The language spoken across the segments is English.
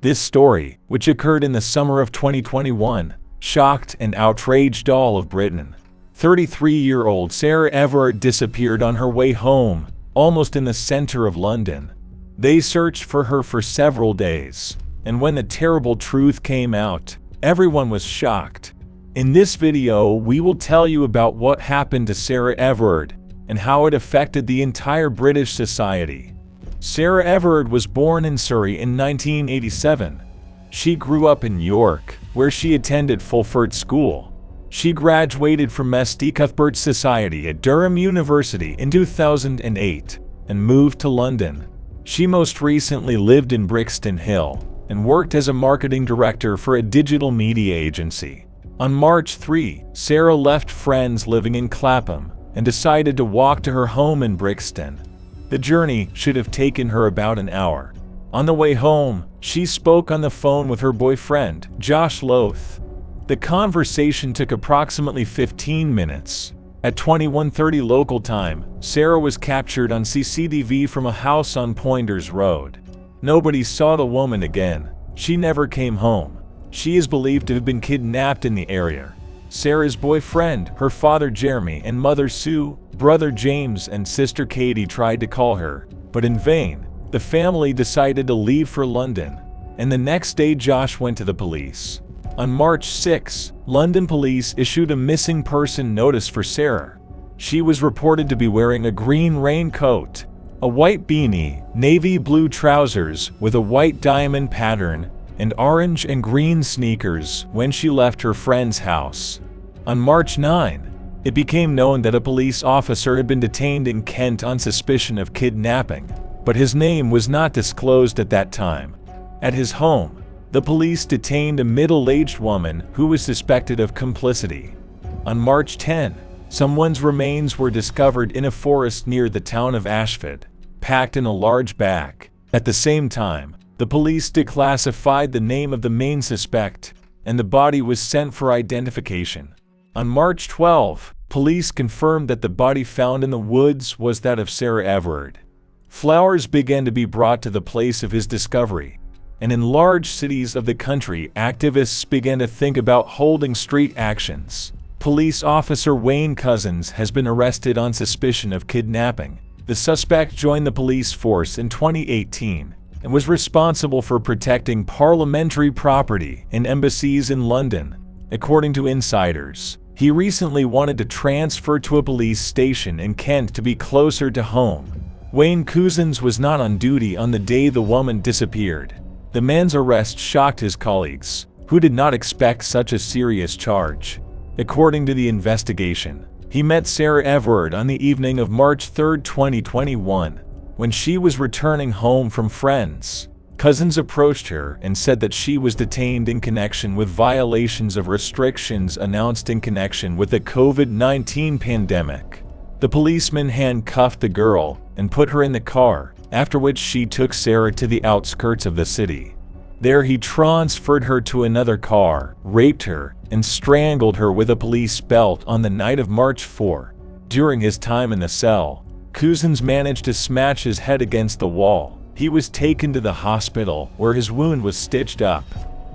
This story, which occurred in the summer of 2021, shocked and outraged all of Britain. 33-year-old Sarah Everard disappeared on her way home, almost in the center of London. They searched for her for several days, and when the terrible truth came out, everyone was shocked. In this video, we will tell you about what happened to Sarah Everard and how it affected the entire British society. Sarah Everard was born in Surrey in 1987. She grew up in York, where she attended Fulford School. She graduated from St Cuthbert's Society at Durham University in 2008 and moved to London. She most recently lived in Brixton Hill and worked as a marketing director for a digital media agency. On March 3, Sarah left friends living in Clapham and decided to walk to her home in Brixton. The journey should have taken her about an hour. On the way home, she spoke on the phone with her boyfriend, Josh Loth. The conversation took approximately 15 minutes. At 21:30 local time, Sarah was captured on CCTV from a house on Pointers Road. Nobody saw the woman again. She never came home. She is believed to have been kidnapped in the area. Sarah's boyfriend, her father Jeremy, and mother Sue, brother James, and sister Katie tried to call her, but in vain. The family decided to leave for London, and the next day Josh went to the police. On March 6, London police issued a missing person notice for Sarah. She was reported to be wearing a green raincoat, a white beanie, navy blue trousers with a white diamond pattern, and orange and green sneakers when she left her friend's house. On March 9, it became known that a police officer had been detained in Kent on suspicion of kidnapping, but his name was not disclosed at that time. At his home, the police detained a middle-aged woman who was suspected of complicity. On March 10, someone's remains were discovered in a forest near the town of Ashford, packed in a large bag. At the same time, the police declassified the name of the main suspect, and the body was sent for identification. On March 12, police confirmed that the body found in the woods was that of Sarah Everard. Flowers began to be brought to the place of his discovery, and in large cities of the country, activists began to think about holding street actions. Police officer Wayne Couzens has been arrested on suspicion of kidnapping. The suspect joined the police force in 2018 and was responsible for protecting parliamentary property and embassies in London. According to insiders, he recently wanted to transfer to a police station in Kent to be closer to home. Wayne Couzens was not on duty on the day the woman disappeared. The man's arrest shocked his colleagues, who did not expect such a serious charge. According to the investigation, he met Sarah Everard on the evening of March 3, 2021, when she was returning home from friends. Couzens approached her and said that she was detained in connection with violations of restrictions announced in connection with the COVID-19 pandemic. The policeman handcuffed the girl and put her in the car, after which she took Sarah to the outskirts of the city. There he transferred her to another car, raped her, and strangled her with a police belt on the night of March 4. During his time in the cell, Couzens managed to smash his head against the wall. He was taken to the hospital, where his wound was stitched up.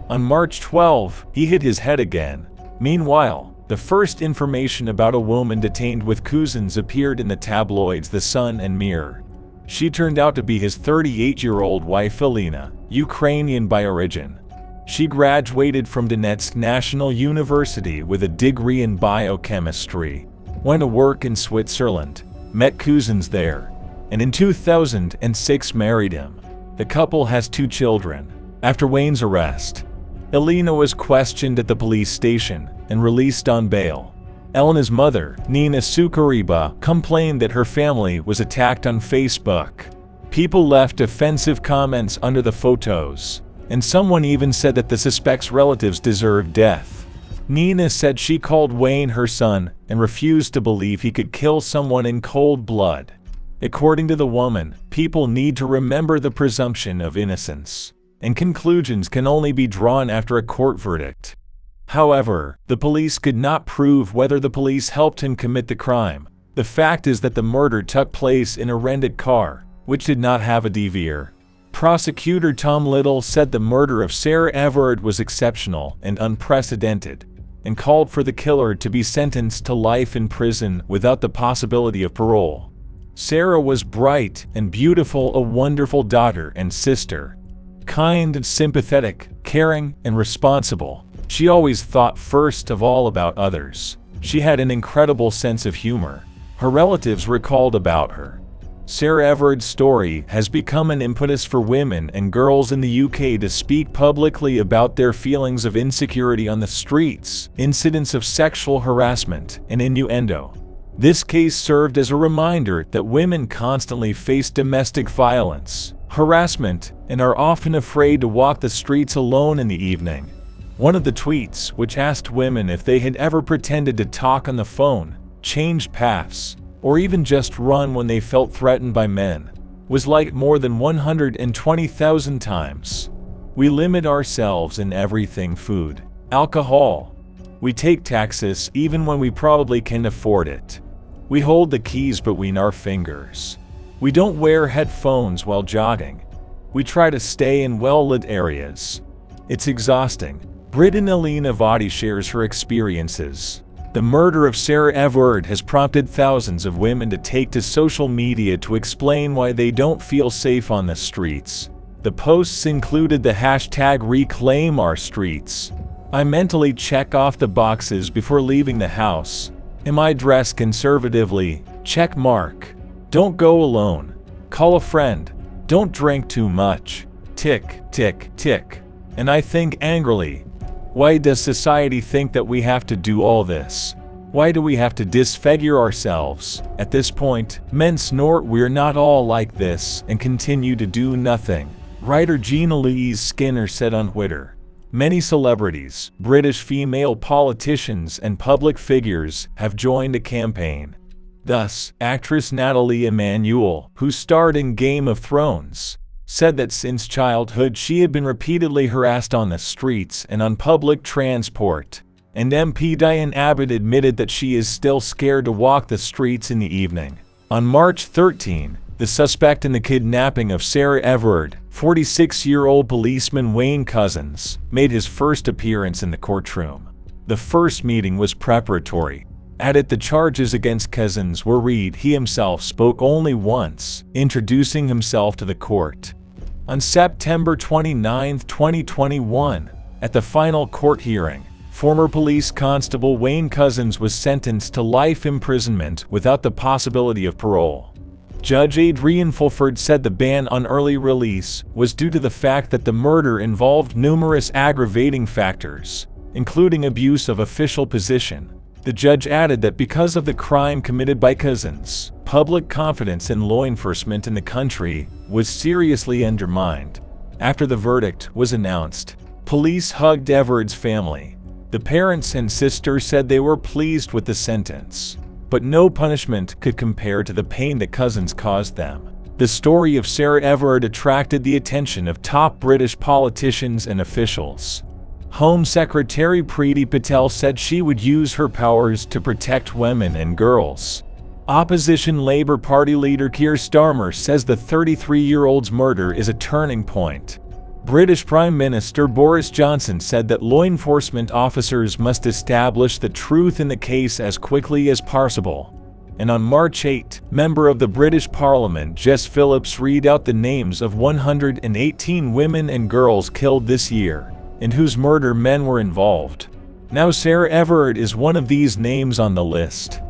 On March 12, he hit his head again. Meanwhile, the first information about a woman detained with Couzens appeared in the tabloids The Sun and Mirror. She turned out to be his 38-year-old wife Elena, Ukrainian by origin. She graduated from Donetsk National University with a degree in biochemistry, went to work in Switzerland, met Couzens there, and in 2006 married him. The couple has 2 children. After Wayne's arrest, Elena was questioned at the police station and released on bail. Elena's mother, Nina Sukariba, complained that her family was attacked on Facebook. People left offensive comments under the photos, and someone even said that the suspect's relatives deserved death. Nina said she called Wayne her son and refused to believe he could kill someone in cold blood. According to the woman, people need to remember the presumption of innocence, and conclusions can only be drawn after a court verdict. However, the police could not prove whether the police helped him commit the crime. The fact is that the murder took place in a rented car, which did not have a DVR. Prosecutor Tom Little said the murder of Sarah Everard was exceptional and unprecedented, and called for the killer to be sentenced to life in prison without the possibility of parole. Sarah was bright and beautiful, a wonderful daughter and sister. Kind and sympathetic, caring and responsible. She always thought first of all about others. She had an incredible sense of humor. Her relatives recalled about her. Sarah Everard's story has become an impetus for women and girls in the UK to speak publicly about their feelings of insecurity on the streets, incidents of sexual harassment, and innuendo. This case served as a reminder that women constantly face domestic violence, harassment, and are often afraid to walk the streets alone in the evening. One of the tweets, which asked women if they had ever pretended to talk on the phone, change paths, or even just run when they felt threatened by men, was liked more than 120,000 times. We limit ourselves in everything: food, alcohol. We take taxes even when we probably can afford it. We hold the keys between our fingers. We don't wear headphones while jogging. We try to stay in well-lit areas. It's exhausting. Britain Alina Vadi shares her experiences. The murder of Sarah Everard has prompted thousands of women to take to social media to explain why they don't feel safe on the streets. The posts included the hashtag #ReclaimOurStreets. I mentally check off the boxes before leaving the house. Am I dressed conservatively? Check mark. Don't go alone. Call a friend. Don't drink too much. Tick, tick, tick. And I think angrily, why does society think that we have to do all this? Why do we have to disfigure ourselves? At this point, men snort "we're not all like this" and continue to do nothing. Writer Gina Louise Skinner said on Twitter, "Many celebrities, British female politicians and public figures have joined a campaign." Thus, actress Natalie Emmanuel, who starred in Game of Thrones, said that since childhood she had been repeatedly harassed on the streets and on public transport, and MP Diane Abbott admitted that she is still scared to walk the streets in the evening. On March 13, the suspect in the kidnapping of Sarah Everard, 46-year-old policeman Wayne Couzens, made his first appearance in the courtroom. The first meeting was preparatory. Added the charges against Couzens were read. He himself spoke only once, introducing himself to the court. On September 29, 2021, at the final court hearing, former police constable Wayne Couzens was sentenced to life imprisonment without the possibility of parole. Judge Adrian Fulford said the ban on early release was due to the fact that the murder involved numerous aggravating factors, including abuse of official position. The judge added that because of the crime committed by Couzens, public confidence in law enforcement in the country was seriously undermined. After the verdict was announced, police hugged Everard's family. The parents and sister said they were pleased with the sentence, but no punishment could compare to the pain that Couzens caused them. The story of Sarah Everard attracted the attention of top British politicians and officials. Home Secretary Priti Patel said she would use her powers to protect women and girls. Opposition Labour Party leader Keir Starmer says the 33-year-old's murder is a turning point. British Prime Minister Boris Johnson said that law enforcement officers must establish the truth in the case as quickly as possible. And on March 8, member of the British Parliament Jess Phillips read out the names of 118 women and girls killed this year, in whose murder men were involved. Now Sarah Everard is one of these names on the list.